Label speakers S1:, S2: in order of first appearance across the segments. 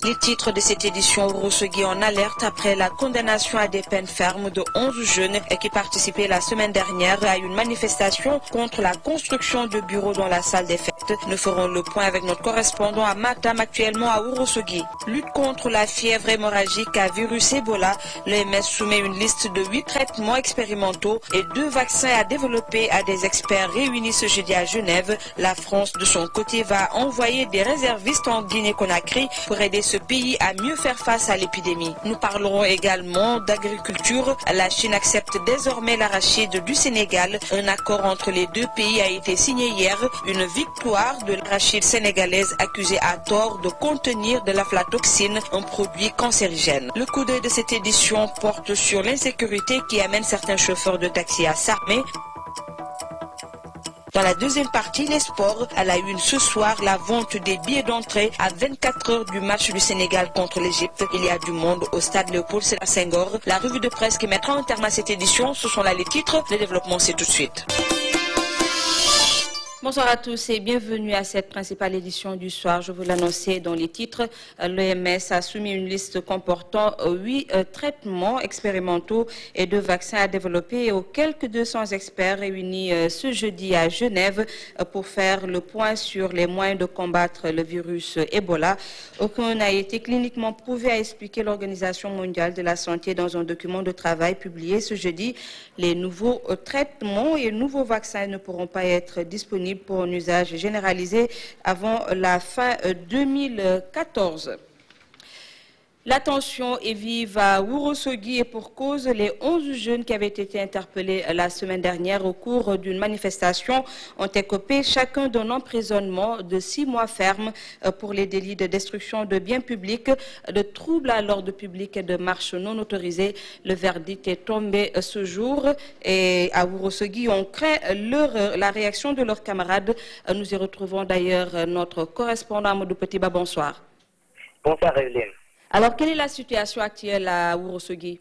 S1: Les titres de cette édition Ourossogui en alerte après la condamnation à des peines fermes de 11 jeunes qui participaient la semaine dernière à une manifestation contre la construction de bureaux dans la salle des fêtes. Nous ferons le point avec notre correspondant à Matam, actuellement à Ourossogui. Lutte contre la fièvre hémorragique à virus Ebola. L'OMS soumet une liste de 8 traitements expérimentaux et 2 vaccins à développer à des experts réunis ce jeudi à Genève. La France, de son côté, va envoyer des réservistes en Guinée-Conakry pour aider ce pays à mieux faire face à l'épidémie. Nous parlerons également d'agriculture. La Chine accepte désormais l'arachide du Sénégal. Un accord entre les deux pays a été signé hier. Une victoire de l'arachide sénégalaise accusée à tort de contenir de l'aflatoxine, un produit cancérigène. Le coup d'œil de cette édition porte sur l'insécurité qui amène certains chauffeurs de taxi à s'armer. Dans la deuxième partie, les sports, à la une ce soir, la vente des billets d'entrée à 24 heures du match du Sénégal contre l'Égypte. Il y a du monde au stade Léopold Sédar Senghor. La revue de presse qui mettra un terme à cette édition, ce sont là les titres. Le développement, c'est tout de suite. Bonsoir à tous et bienvenue à cette principale édition du soir. Je vous l'annonçais dans les titres. L'OMS a soumis une liste comportant 8 traitements expérimentaux et 2 vaccins à développer aux quelques 200 experts réunis ce jeudi à Genève pour faire le point sur les moyens de combattre le virus Ebola. Aucun n'a été cliniquement prouvé, a expliqué l'Organisation mondiale de la santé dans un document de travail publié ce jeudi. Les nouveaux traitements et nouveaux vaccins ne pourront pas être disponibles pour un usage généralisé avant la fin 2014. La tension est vive à Ourossogui et pour cause, les 11 jeunes qui avaient été interpellés la semaine dernière au cours d'une manifestation ont écopé chacun d'un emprisonnement de 6 mois ferme pour les délits de destruction de biens publics, de troubles à l'ordre public et de marches non autorisées. Le verdict est tombé ce jour et à Ourossogui, on craint la réaction de leurs camarades. Nous y retrouvons d'ailleurs notre correspondant Amadou Petiba. Bonsoir.
S2: Bonsoir Evelyne.
S1: Alors, quelle est la situation actuelle à Ourossogui?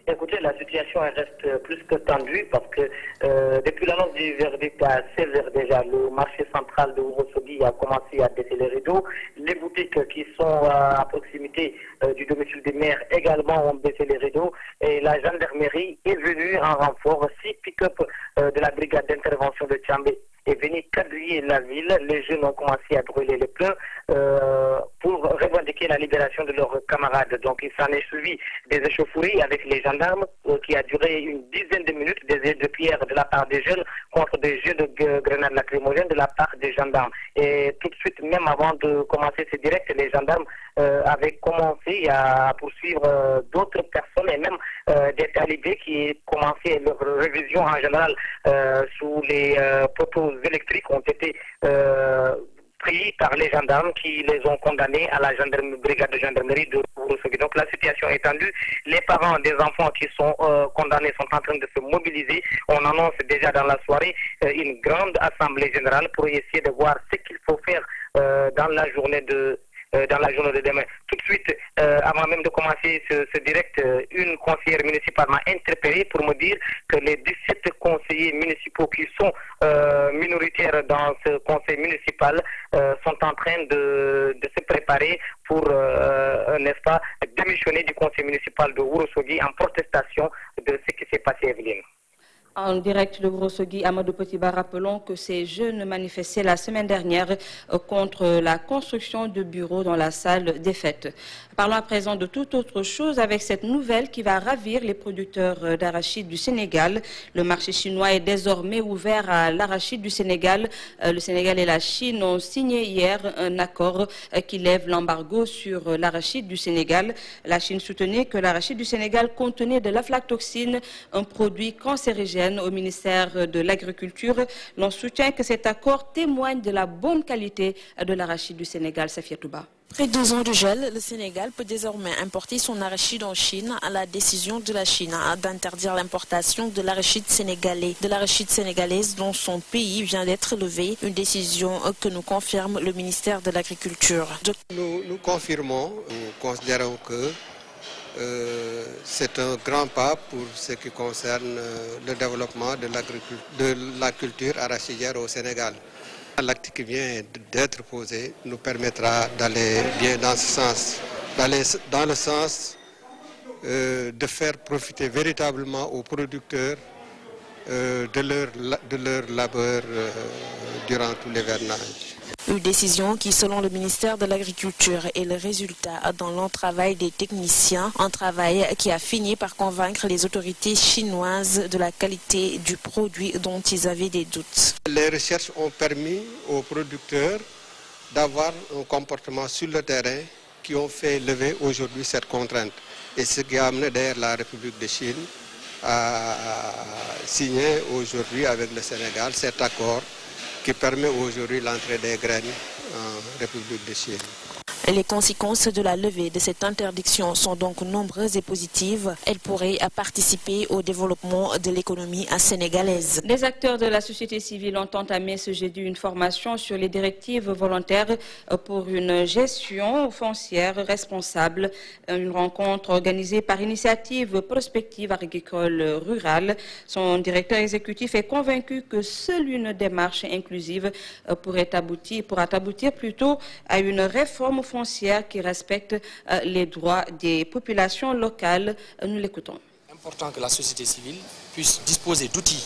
S2: Écoutez, la situation reste plus que tendue parce que depuis l'annonce du verdict à 16h déjà, le marché central de Ourossogui a commencé à baisser les rideaux. Les boutiques qui sont à proximité du domicile des maires également ont baissé les rideaux. Et la gendarmerie est venue en renfort. 6 pick-up de la brigade d'intervention de Tchambé est venu quadriller la ville. Les jeunes ont commencé à brûler les pneus pour revendiquer la libération de leurs camarades. Donc il s'en est suivi des échauffourées avec les gendarmes qui a duré une dizaine de minutes, des jets de pierre de la part des jeunes contre des jets de grenades lacrymogènes de la part des gendarmes. Et tout de suite, même avant de commencer ce direct, les gendarmes avaient commencé à poursuivre d'autres personnes et même des talibés qui commençaient leur révision en général sous les poteaux électriques ont été pris par les gendarmes qui les ont condamnés à la brigade de gendarmerie de Ourossogui. Donc la situation est tendue. Les parents des enfants qui sont condamnés sont en train de se mobiliser. On annonce déjà dans la soirée une grande assemblée générale pour essayer de voir ce qu'il faut faire dans la journée de demain. Tout de suite, avant même de commencer ce direct, une conseillère municipale m'a interpellé pour me dire que les 17 conseillers municipaux qui sont minoritaires dans ce conseil municipal sont en train de se préparer pour, n'est-ce pas, démissionner du conseil municipal de Ourossogui en protestation de ce qui s'est passé à Evelyne.
S1: En direct de Ourossogui, Amadou Petiba, rappelons que ces jeunes manifestaient la semaine dernière contre la construction de bureaux dans la salle des fêtes. Parlons à présent de toute autre chose avec cette nouvelle qui va ravir les producteurs d'arachide du Sénégal. Le marché chinois est désormais ouvert à l'arachide du Sénégal. Le Sénégal et la Chine ont signé hier un accord qui lève l'embargo sur l'arachide du Sénégal. La Chine soutenait que l'arachide du Sénégal contenait de l'aflatoxine, un produit cancérigène. Au ministère de l'Agriculture, l'on soutient que cet accord témoigne de la bonne qualité de l'arachide du Sénégal. Safia Touba.
S3: Après 2 ans de gel, le Sénégal peut désormais importer son arachide en Chine à la décision de la Chine d'interdire l'importation de l'arachide sénégalais, de l'arachide sénégalaise dont son pays vient d'être levé, une décision que nous confirme le ministère de l'Agriculture.
S4: Nous confirmons, nous considérons que c'est un grand pas pour ce qui concerne le développement de la culture arachidière au Sénégal. L'acte qui vient d'être posé nous permettra d'aller bien dans ce sens, d'aller dans le sens de faire profiter véritablement aux producteurs de leur labeur durant tout l'hivernage.
S3: Une décision qui, selon le ministère de l'Agriculture, est le résultat d'un long travail des techniciens, un travail qui a fini par convaincre les autorités chinoises de la qualité du produit dont ils avaient des doutes.
S4: Les recherches ont permis aux producteurs d'avoir un comportement sur le terrain qui ont fait lever aujourd'hui cette contrainte. Et ce qui a amené d'ailleurs la République de Chine à signer aujourd'hui avec le Sénégal cet accord qui permet aujourd'hui l'entrée des graines en République de Chine.
S3: Les conséquences de la levée de cette interdiction sont donc nombreuses et positives. Elles pourraient participer au développement de l'économie sénégalaise.
S1: Les acteurs de la société civile ont entamé ce jeudi une formation sur les directives volontaires pour une gestion foncière responsable. Une rencontre organisée par Initiative Prospective Agricole Rurale. Son directeur exécutif est convaincu que seule une démarche inclusive pourra aboutir plutôt à une réforme foncière qui respecte les droits des populations locales. Nous l'écoutons.
S5: C'est important que la société civile puisse disposer d'outils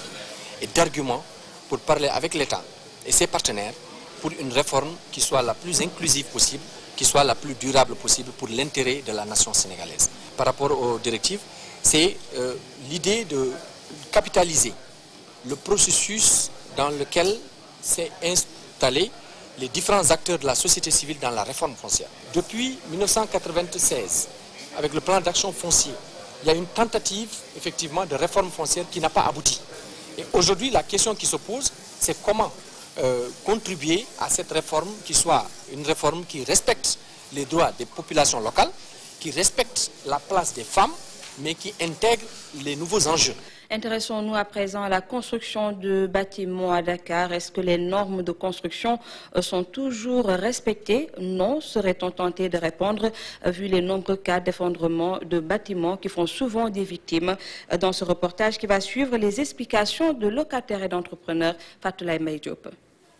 S5: et d'arguments pour parler avec l'État et ses partenaires pour une réforme qui soit la plus inclusive possible, qui soit la plus durable possible pour l'intérêt de la nation sénégalaise. Par rapport aux directives, c'est l'idée de capitaliser le processus dans lequel s'est installé les différents acteurs de la société civile dans la réforme foncière. Depuis 1996, avec le plan d'action foncier, il y a une tentative effectivement de réforme foncière qui n'a pas abouti. Et aujourd'hui, la question qui se pose, c'est comment contribuer à cette réforme qui soit une réforme qui respecte les droits des populations locales, qui respecte la place des femmes, mais qui intègre les nouveaux enjeux.
S1: Intéressons-nous à présent à la construction de bâtiments à Dakar. Est-ce que les normes de construction sont toujours respectées? Non, serait-on tenté de répondre vu les nombreux cas d'effondrement de bâtiments qui font souvent des victimes. Dans ce reportage qui va suivre, les explications de locataires et d'entrepreneurs. Fatoulaye Maïdiop.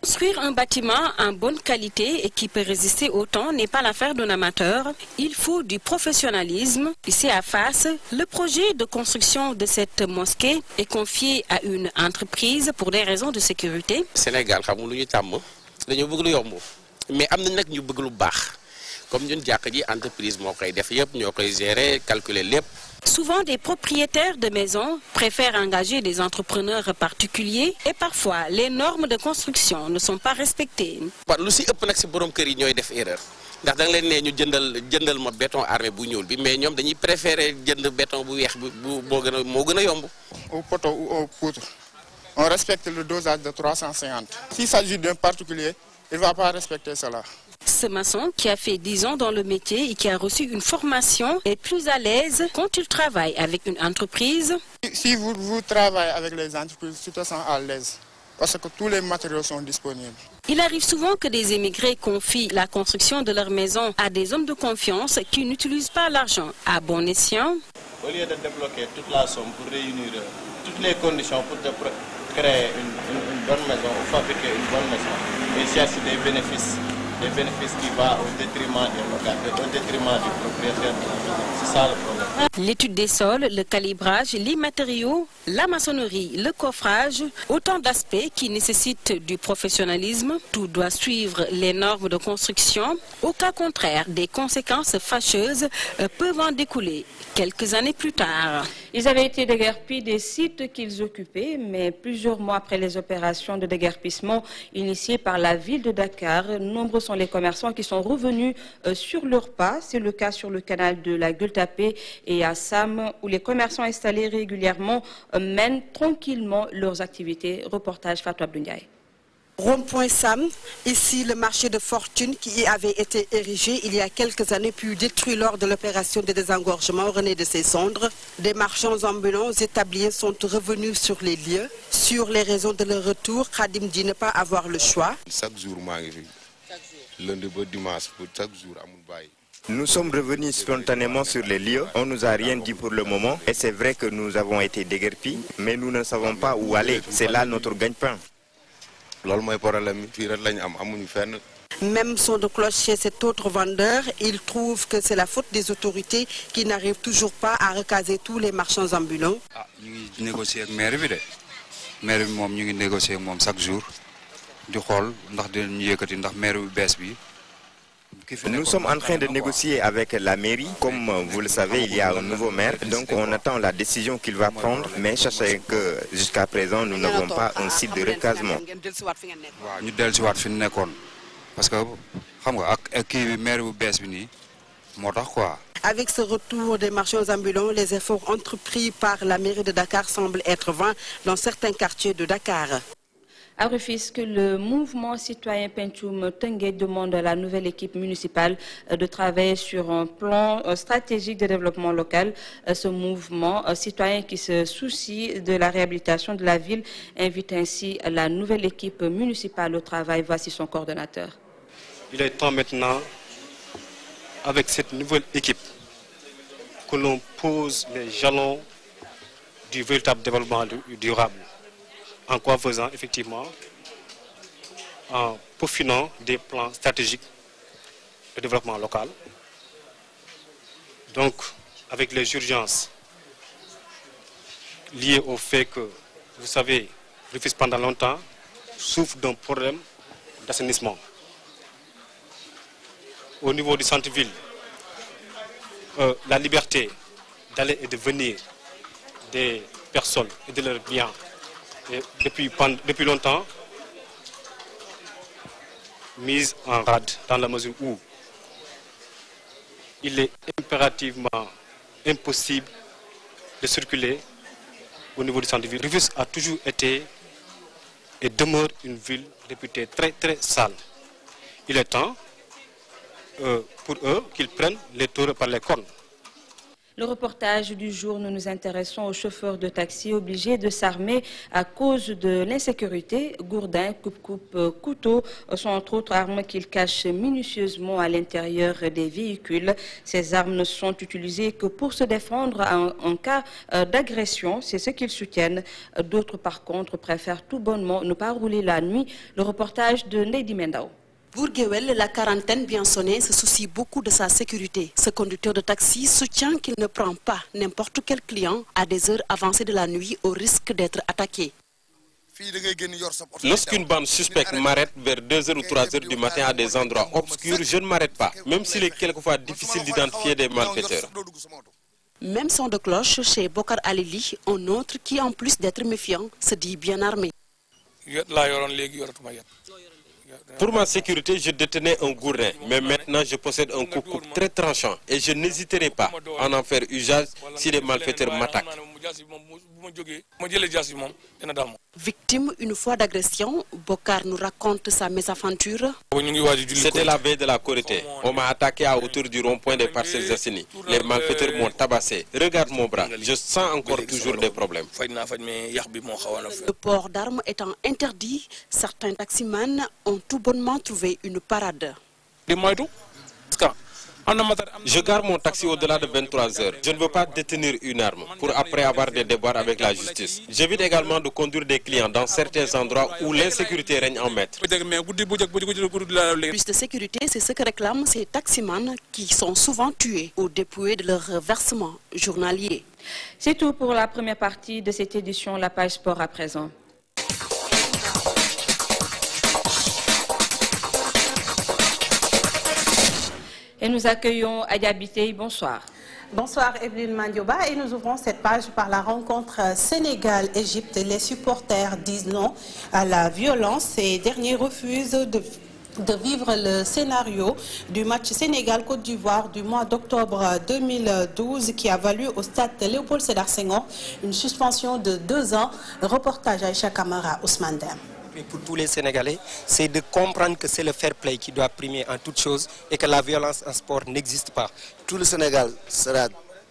S6: Construire un bâtiment en bonne qualité et qui peut résister au temps n'est pas l'affaire d'un amateur. Il faut du professionnalisme. Ici à Fass, le projet de construction de cette mosquée est confié à une entreprise pour des raisons de sécurité.
S7: Sénégal, mais comme ñun jàkk ji entreprise moo koy def yëpp ñoo koy gérer calculer lépp.
S6: Souvent, des propriétaires de maisons préfèrent engager des entrepreneurs particuliers et parfois les normes de construction ne sont pas respectées.
S7: Lu si ëpp nag si borom kër yi ñooy def erreur ndax da nga leen ne ñu jëndal ma béton armé bu ñuul bi mais ñoom dañuy préférer jënd béton bu weex moo gën a yomb.
S8: Au poteau ou au poutre, on respecte le dosage de 350. S'il s'agit d'un particulier, il ne va pas respecter cela.
S6: Ce maçon, qui a fait 10 ans dans le métier et qui a reçu une formation, est plus à l'aise quand il travaille avec une entreprise.
S8: Si vous travaillez avec les entreprises, tout à fait à l'aise, parce que tous les matériaux sont disponibles.
S6: Il arrive souvent que des émigrés confient la construction de leur maison à des hommes de confiance qui n'utilisent pas l'argent à bon escient.
S9: Au lieu de débloquer toute la somme pour réunir toutes les conditions pour créer une bonne maison ou fabriquer une bonne maison, et chercher des bénéfices qui vont au détriment des locataires, au détriment du propriétaire de la maison. C'est ça le problème.
S6: L'étude des sols, le calibrage, les matériaux, la maçonnerie, le coffrage, autant d'aspects qui nécessitent du professionnalisme. Tout doit suivre les normes de construction. Au cas contraire, des conséquences fâcheuses peuvent en découler quelques années plus tard.
S1: Ils avaient été déguerpis des sites qu'ils occupaient, mais plusieurs mois après les opérations de déguerpissement initiées par la ville de Dakar, nombreux sont les commerçants qui sont revenus sur leurs pas. C'est le cas sur le canal de la Gueule-Tapée et à Sam, où les commerçants installés régulièrement mènent tranquillement leurs activités. Reportage Fatou Abdouniaï.
S10: Rond-point Sam, ici le marché de fortune qui y avait été érigé il y a quelques années puis détruit lors de l'opération de désengorgement rené de ses cendres. Des marchands ambulants établis sont revenus sur les lieux. Sur les raisons de leur retour, Khadim dit ne pas avoir le choix.
S11: Chaque jour, lundi au dimanche, chaque jour,
S12: nous sommes revenus spontanément sur les lieux. On ne nous a rien dit pour le moment. Et c'est vrai que nous avons été déguerpis, mais nous ne savons pas où aller. C'est là notre gagne-pain.
S10: Même son de cloche chez cet autre vendeur, il trouve que c'est la faute des autorités qui n'arrivent toujours pas à recaser tous les marchands ambulants.
S13: Nous négocions avec maire bi de maire bi moom ñu ngi négocier ak moom chaque jour di xool ndax dinañu yëkkati ndax maire bu bees bi.
S12: Nous sommes en train de négocier avec la mairie. Comme vous le savez, il y a un nouveau maire, donc on attend la décision qu'il va prendre. Mais sachez que jusqu'à présent, nous n'avons pas un site de recasement.
S13: waaw ñu dellusiwaat fi ñu nekkoon parce que xam nga ak kii bi maire bu bees bi nii moo tax quoi.
S10: Avec ce retour des marchands ambulants, les efforts entrepris par la mairie de Dakar semblent être vains dans certains quartiers de Dakar.
S1: À Rufisque, le mouvement citoyen Penchoum Tengue demande à la nouvelle équipe municipale de travailler sur un plan stratégique de développement local. Ce mouvement citoyen qui se soucie de la réhabilitation de la ville invite ainsi la nouvelle équipe municipale au travail. Voici son coordonnateur.
S14: Il est temps maintenant, avec cette nouvelle équipe, que l'on pose les jalons du véritable développement durable. En quoi faisant effectivement, en peaufinant des plans stratégiques de développement local. Donc, avec les urgences liées au fait que, vous savez, Rufisque pendant longtemps souffre d'un problème d'assainissement. Au niveau du centre-ville, la liberté d'aller et de venir des personnes et de leurs biens et depuis longtemps mise en rade dans la mesure où il est impérativement impossible de circuler au niveau du centre-ville. Rufisque a toujours été et demeure une ville réputée très très sale. Il est temps pour eux qu'ils prennent les taureaux par les cornes.
S1: Le reportage du jour, nous nous intéressons aux chauffeurs de taxi obligés de s'armer à cause de l'insécurité. Gourdin, coupe-coupe, couteau sont entre autres armes qu'ils cachent minutieusement à l'intérieur des véhicules. Ces armes ne sont utilisées que pour se défendre en cas d'agression. C'est ce qu'ils soutiennent. D'autres, par contre, préfèrent tout bonnement ne pas rouler la nuit. Le reportage de Neydi Mendao.
S10: Pour Guewel, la quarantaine bien sonnée se soucie beaucoup de sa sécurité. Ce conducteur de taxi soutient qu'il ne prend pas n'importe quel client à des heures avancées de la nuit au risque d'être attaqué.
S7: Lorsqu'une bande suspecte m'arrête vers 2h ou 3h du matin à des endroits obscurs, je ne m'arrête pas, même s'il est quelquefois difficile d'identifier des malfaiteurs.
S10: Même son de cloche chez Bokar Alili, un autre qui, en plus d'être méfiant, se dit bien armé.
S7: Pour ma sécurité, je détenais un gourdin, mais maintenant je possède un coupe-coupe très tranchant et je n'hésiterai pas à en faire usage si les malfaiteurs m'attaquent.
S10: Victime une fois d'agression, Bokar nous raconte sa mésaventure.
S7: C'était la veille de la Korité. On m'a attaqué à hauteur du rond-point des Parcelles Assainies. Les malfaiteurs m'ont tabassé. Regarde mon bras, je sens encore toujours des problèmes.
S10: Le port d'armes étant interdit, certains taximans ont tout bonnement trouvé une parade.
S7: Je garde mon taxi au-delà de 23h. Je ne veux pas détenir une arme pour après avoir des débats avec la justice. J'évite également de conduire des clients dans certains endroits où l'insécurité règne en maître.
S10: Plus de sécurité, c'est ce que réclament ces taximans qui sont souvent tués ou dépouillés de leur versement journalier.
S1: C'est tout pour la première partie de cette édition. La page sport à présent. Et nous accueillons Adia Bitey. Bonsoir.
S15: Bonsoir Evelyne Mandioba et nous ouvrons cette page par la rencontre Sénégal-Égypte. Les supporters disent non à la violence. Ces derniers refusent de vivre le scénario du match Sénégal-Côte d'Ivoire du mois d'octobre 2012 qui a valu au stade Léopold Sédar Senghor une suspension de 2 ans. Reportage Aïcha Kamara, Ousmane Dem.
S16: Pour tous les Sénégalais, c'est de comprendre que c'est le fair play qui doit primer en toute chose et que la violence en sport n'existe pas.
S17: Tout le Sénégal sera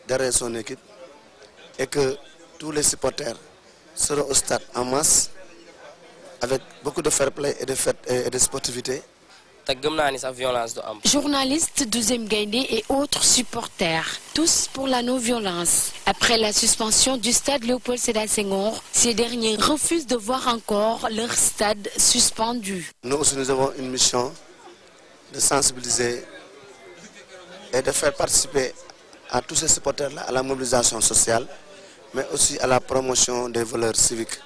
S17: derrière son équipe et que tous les supporters seront au stade en masse avec beaucoup de fair play et de sportivité
S18: Journalistes, deuxième Gaïndé et autres supporters, tous pour la non-violence. Après la suspension du stade Léopold Sédar Senghor, ces derniers refusent de voir encore leur stade suspendu.
S17: Nous aussi, nous avons une mission de sensibiliser et de faire participer à tous ces supporters-là à la mobilisation sociale, mais aussi à la promotion des valeurs civiques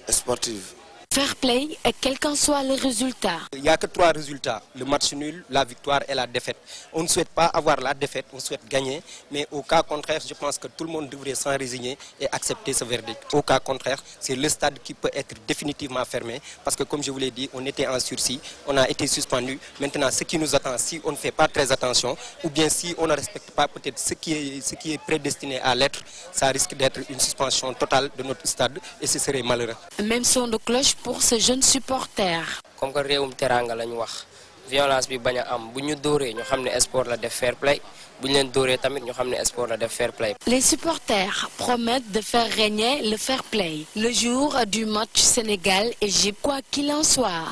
S17: et sportives.
S18: Fair play, quel qu'en soit le résultat.
S16: Il n'y a que 3 résultats, le match nul, la victoire et la défaite. On ne souhaite pas avoir la défaite, on souhaite gagner, mais au cas contraire, je pense que tout le monde devrait s'en résigner et accepter ce verdict. Au cas contraire, c'est le stade qui peut être définitivement fermé, parce que comme je vous l'ai dit, on était en sursis, on a été suspendu. Maintenant, ce qui nous attend, si on ne fait pas très attention, ou bien si on ne respecte pas peut-être ce qui est prédestiné à l'être, ça risque d'être une suspension totale de notre stade et ce serait malheureux.
S18: Même son de cloche pour ce jeune supporter.
S19: Comme que réewum teranga lañ wax violence bi baña am bu ñu dóoree ñu xam ne sport la def fair play bu ñu leen dóoree tamit ñu xam ne sport la def fair play.
S18: Les supporters promettent de faire régner le fair play le jour du match Sénégal-Égypte, quoi qu'il en soit.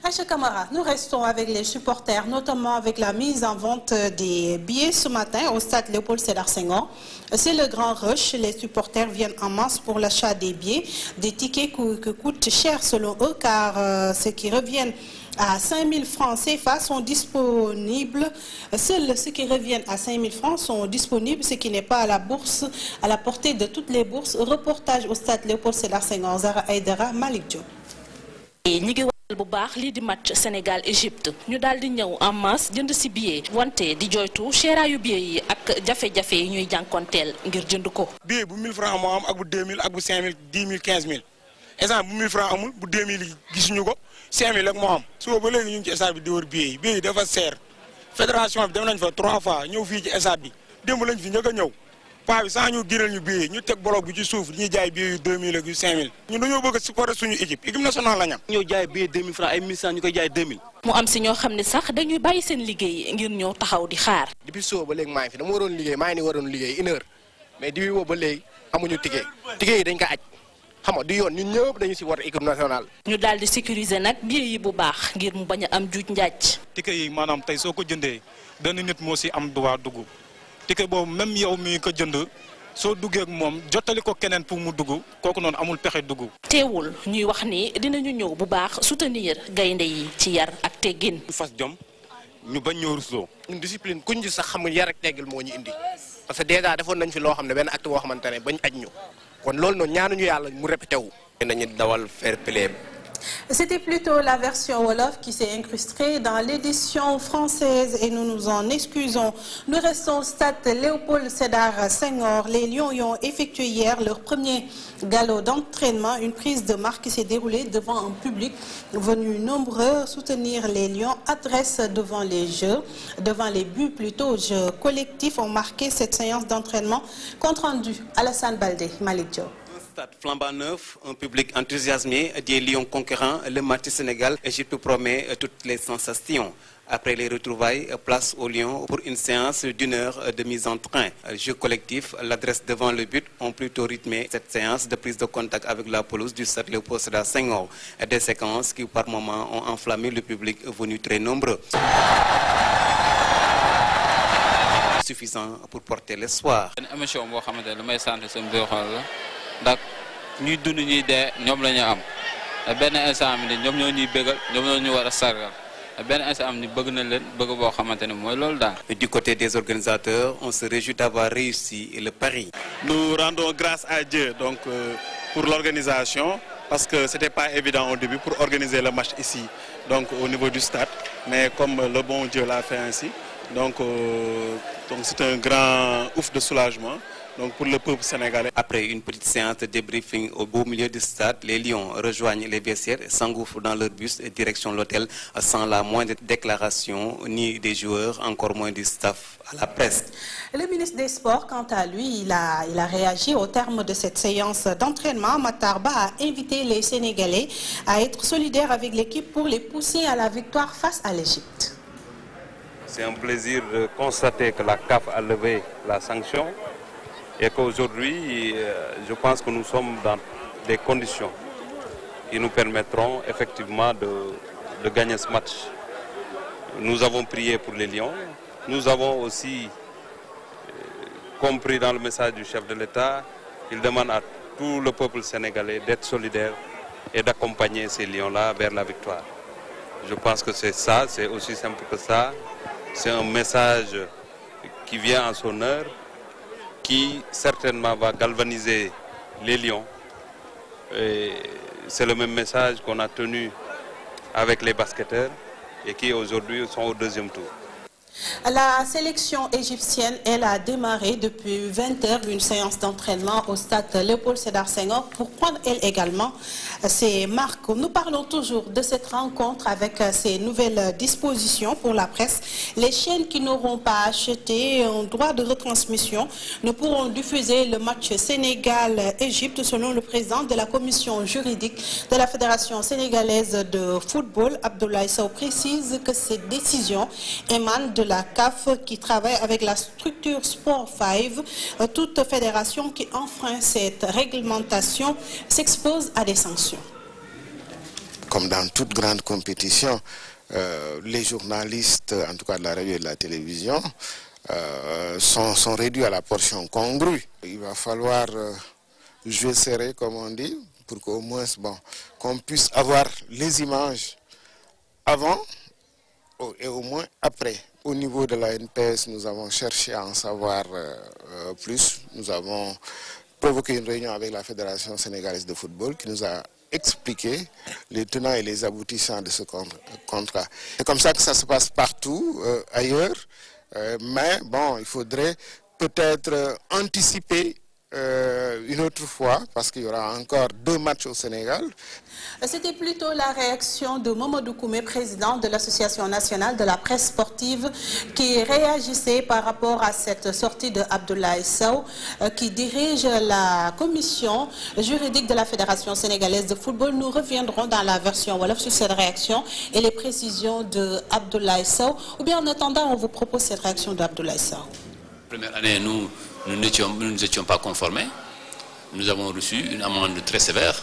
S15: Aïcha Camara, nous restons avec les supporters, notamment avec la mise en vente des billets ce matin au stade Léopold Sédar Senghor. C'est le grand rush, les supporters viennent en masse pour l'achat des billets, des tickets qui coûtent cher selon eux, car ceux qui reviennent à 5 000 francs CFA sont disponibles. Seuls ceux qui reviennent à 5 000 francs sont disponibles, ce qui n'est pas à la bourse, à la portée de toutes les bourses. Reportage au stade Léopold Sédar Senghor, Zara Aïdara, Malik Diop.
S20: bu baax lii di match Sénégal Égypte ñu daal di ñëw en masse jënd ci billet wante di joytu seeraayu billet yi ak jafe-jafe yi ñuy jànkonteel ngir jënd ko.
S21: billet bu 1000 francs moo am ak bu 2000 ak bu 5000 10 000 15 000 exemple bu 1000 francs amul bu 2000 yi gisuñu ko 5000 ak moo am suba ba léegi ñu ngi ci stade bi di wër billet yi dafa seer fédération bi dem nañ fa 3 fois ñëw fii ci stade bi démb lañ fi njëkk a ñëw. paa bi sax ñu gënal ñu billet ñu teg bloc bi ci suuf ñuy jaay billet yu 2000 ak yu 5000 ñun dañoo bëgg a supporter suñu équipe nationale la ñam
S22: ñoo jaay billet 2000 francs ay 1100 ñu koy jaay 2000
S20: mu am si ñoo xam ne sax dañuy bàyyi seen liggéey ngir ñëw taxaw di xaar.
S23: depuis soo ba léegi maa ngi fi dama waroon liggéey maa ngi ni waroon liggéey 1 heure mais depuis boobu ba léegi amuñu ticket yi dañ ko aj xam nga du yoon ñun ñëpp dañu si war équipe nationale.
S20: ñu daal di sécuriser nag billet yi bu baax ngir mu bañ a am juuj njaaj.
S21: ticket yi maanaam tey soo ko jëndee benn nit moo si am droit dugg ticket boobu même yow mi ko jënd soo duggee ak moom jottali ko keneen pour mu dugg kooku noonu amul pexe dugg.
S20: teewul ñuy wax ni dinañu ñëw bu baax soutenir gaynde yi ci yar ak teggin.
S22: fas jom ñu bañ ñoo rusloo.
S23: ñun discipline kuñ ci sax xamul yar ak teggil moo ñu indi parce que déjà defoon nañ fi loo xam ne benn acte boo xamante ne bañ aj ñu kon loolu noonu ñaanuñu yàlla mu répété wu.
S22: nañu dawal fair play.
S15: C'était plutôt la version Wolof qui s'est incrustée dans l'édition française et nous nous en excusons. Nous restons au stade Léopold Sédar Senghor. Les Lions y ont effectué hier leur premier galop d'entraînement. Une prise de marque qui s'est déroulée devant un public venu nombreux soutenir les Lions. Adresse devant les jeux, devant les buts plutôt. Jeux collectifs ont marqué cette séance d'entraînement. Compte rendu Alassane Baldé, Malik Diop.
S22: Stade flambant neuf, un public enthousiasmé, des Lions conquérants, le match Sénégal-Égypte promet toutes les sensations. Après les retrouvailles, place aux Lions pour une séance d'1 heure de mise en train. Jeu collectif, l'adresse devant le but ont plutôt rythmé cette séance de prise de contact avec la pelouse du stade Léopold Sédar Senghor. Des séquences qui par moments ont enflammé le public venu très nombreux. Suffisant pour porter l'espoir.
S24: ndax ñuy dund ñuy dee ñoom la ñu am benn instant bi ñoom ñoo ñuy bégal ñoom ñoo ñu war a sargal benn instant am ni bëgg na leen bëgg boo xamante ne mooy loolu daal.
S22: Du côté des organisateurs, on se réjouit d'avoir réussi le pari.
S21: Nous rendons grâce à Dieu donc pour l'organisation parce que c'était pas évident au début pour organiser le match ici donc au niveau du stade mais comme le bon Dieu l'a fait ainsi donc c'est un grand ouf de soulagement. Donc pour le peuple sénégalais.
S22: Après une petite séance de débriefing au beau milieu du stade, les Lions rejoignent les vestiaires et s'engouffrent dans leur bus et direction l'hôtel sans la moindre déclaration ni des joueurs, encore moins du staff à la presse.
S15: Le ministre des Sports, quant à lui, il a réagi au terme de cette séance d'entraînement. Matarba a invité les Sénégalais à être solidaires avec l'équipe pour les pousser à la victoire face à l'Égypte.
S25: C'est un plaisir de constater que la CAF a levé la sanction. Et qu'aujourd'hui, je pense que nous sommes dans des conditions qui nous permettront effectivement de gagner ce match. Nous avons prié pour les Lions. Nous avons aussi compris dans le message du chef de l'État qu'il demande à tout le peuple sénégalais d'être solidaire et d'accompagner ces Lions-là vers la victoire. Je pense que c'est ça, c'est aussi simple que ça. C'est un message qui vient en son heure, qui certainement va galvaniser les Lions. C'est le même message qu'on a tenu avec les basketteurs et qui aujourd'hui sont au deuxième tour.
S15: La sélection égyptienne, elle a démarré depuis 20 h une séance d'entraînement au stade Léopold Sédar Senghor pour prendre elle également ses marques. Nous parlons toujours de cette rencontre avec ces nouvelles dispositions pour la presse. Les chaînes qui n'auront pas acheté un droit de retransmission ne pourront diffuser le match Sénégal-Égypte selon le président de la commission juridique de la Fédération sénégalaise de football. Abdoulaye Sow précise que cette décision émane de la CAF qui travaille avec la structure Sport 5. Toute fédération qui enfreint cette réglementation s'expose à des sanctions.
S17: Comme dans toute grande compétition, les journalistes, en tout cas de la radio et de la télévision, sont réduits à la portion congrue. Il va falloir jouer serré, comme on dit, pour qu'au moins qu'on puisse avoir les images avant et au moins après. Au niveau de la NPS, nous avons cherché à en savoir plus. Nous avons provoqué une réunion avec la Fédération sénégalaise de football qui nous a expliqué les tenants et les aboutissants de ce contrat. C'est comme ça que ça se passe partout ailleurs, mais bon, il faudrait peut-être anticiper une autre fois, parce qu'il y aura encore 2 matchs au Sénégal.
S15: C'était plutôt la réaction de Mamadou Koumé, président de l'Association nationale de la presse sportive, qui réagissait par rapport à cette sortie de Abdoulaye Sow, qui dirige la commission juridique de la Fédération sénégalaise de football. Nous reviendrons dans la version Wolof sur cette réaction et les précisions de Abdoulaye Sow. Ou bien en attendant, on vous propose cette réaction d'Abdoulaye Sow.
S2: Première année, nous nous étions pas conformés. Nous avons reçu une amende très sévère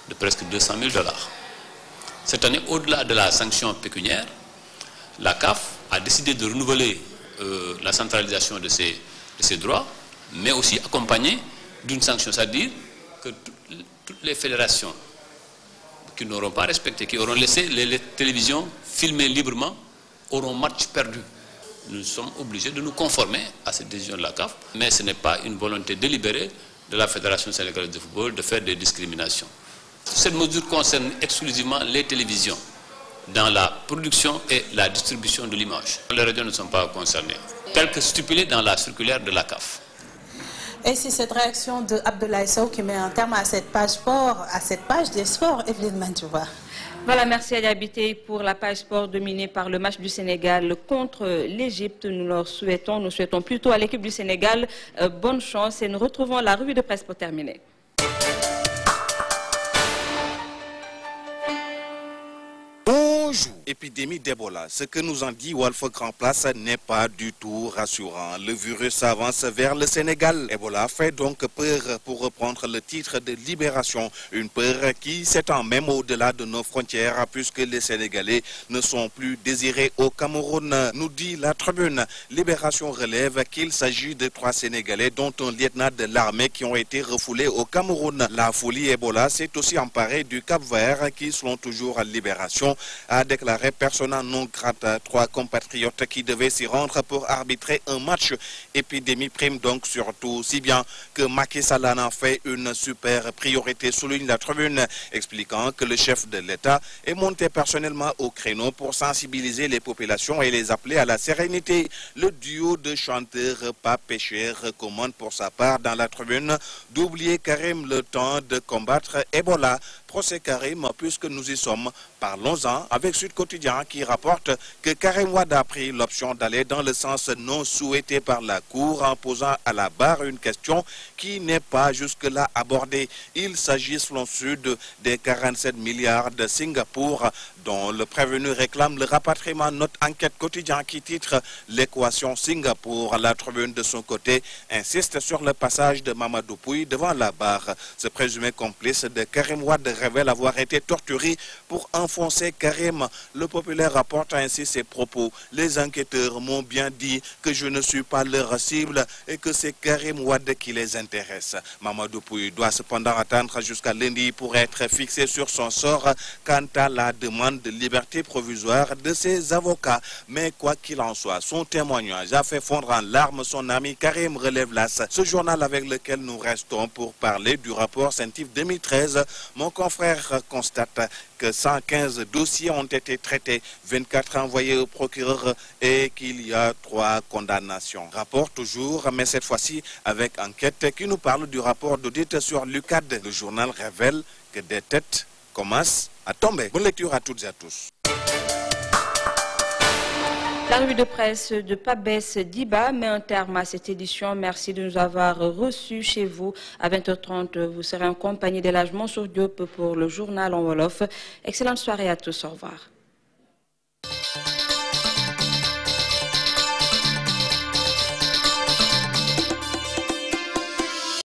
S2: de presque 200 000 $. Cette année, au-delà de la sanction pécuniaire, la CAF a décidé de renouveler la centralisation de ces droits, mais aussi accompagnée d'une sanction, c'est-à-dire que toutes les fédérations qui n'auront pas respecté, qui auront laissé les télévisions filmer librement, auront match perdu. Nous sommes obligés de nous conformer à cette décision de la CAF, mais ce n'est pas une volonté délibérée de la Fédération sénégalaise de football de faire des discriminations. Cette mesure concerne exclusivement les télévisions dans la production et la distribution de l'image. Les radios ne sont pas concernées, tel que stipulé dans la circulaire de la CAF.
S15: Et c'est cette réaction de Abdoulaye Sow qui met un terme à cette page sport, à cette page des sports, Evelyne Mandjouba.
S1: Voilà, merci à Diabité pour la page sport dominée par le match du Sénégal contre l'Égypte. Nous souhaitons plutôt à l'équipe du Sénégal bonne chance et nous retrouvons la revue de presse pour terminer.
S3: Bonjour. Épidémie d'Ebola. Ce que nous en dit Walf Grand Place n'est pas du tout rassurant. Le virus avance vers le Sénégal. Ebola fait donc peur, pour reprendre le titre de Libération. Une peur qui s'étend même au-delà de nos frontières, puisque les Sénégalais ne sont plus désirés au Cameroun, nous dit la Tribune. Libération relève qu'il s'agit de 3 Sénégalais, dont un lieutenant de l'armée, qui ont été refoulés au Cameroun. La folie Ebola s'est aussi emparée du Cap-Vert, qui, selon toujours à Libération, a déclaré persona non grata 3 compatriotes qui devaient s'y rendre pour arbitrer un match. Épidémie prime donc surtout, si bien que Macky Sall en a fait une super priorité, souligne la Tribune, expliquant que le chef de l'État est monté personnellement au créneau pour sensibiliser les populations et les appeler à la sérénité. Le duo de chanteurs pas pécheurs recommande pour sa part dans la Tribune d'oublier Karim le temps de combattre Ebola. Procès Karim, puisque nous y sommes, parlons-en avec Sud Quotidien qui rapporte que Karim Wade a pris l'option d'aller dans le sens non souhaité par la Cour en posant à la barre une question qui n'est pas jusque-là abordée. Il s'agit selon Sud des 47 milliards de Singapour dont le prévenu réclame le rapatriement. Notre enquête quotidien qui titre l'équation Singapour. La Tribune de son côté insiste sur le passage de Mamadou Pouye devant la barre. Ce présumé complice de Karim Wade révèle avoir été torturé pour enfoncer Karim. Le populaire rapporte ainsi ses propos. Les enquêteurs m'ont bien dit que je ne suis pas leur cible et que c'est Karim Wade qui les intéresse. Mamadou Pouye doit cependant attendre jusqu'à lundi pour être fixé sur son sort quant à la demande de liberté provisoire de ses avocats. Mais quoi qu'il en soit, son témoignage a fait fondre en larmes son ami Karim, relève l'AS. Ce journal avec lequel nous restons pour parler du rapport CENTIF 2013, mon confrère constate que 115 dossiers ont été traités, 24 envoyés au procureur et qu'il y a 3 condamnations. Rapport toujours, mais cette fois-ci avec enquête qui nous parle du rapport d'audit sur l'UCAD. Le journal révèle que des têtes commencent à tomber. Bonne lecture à toutes et à tous.
S1: La revue de presse de Pabès Diba met un terme à cette édition. Merci de nous avoir reçus chez vous. À 20h30, vous serez en compagnie d'Elhadji Mansour Diop pour le journal en Wolof. Excellente soirée à tous. Au revoir.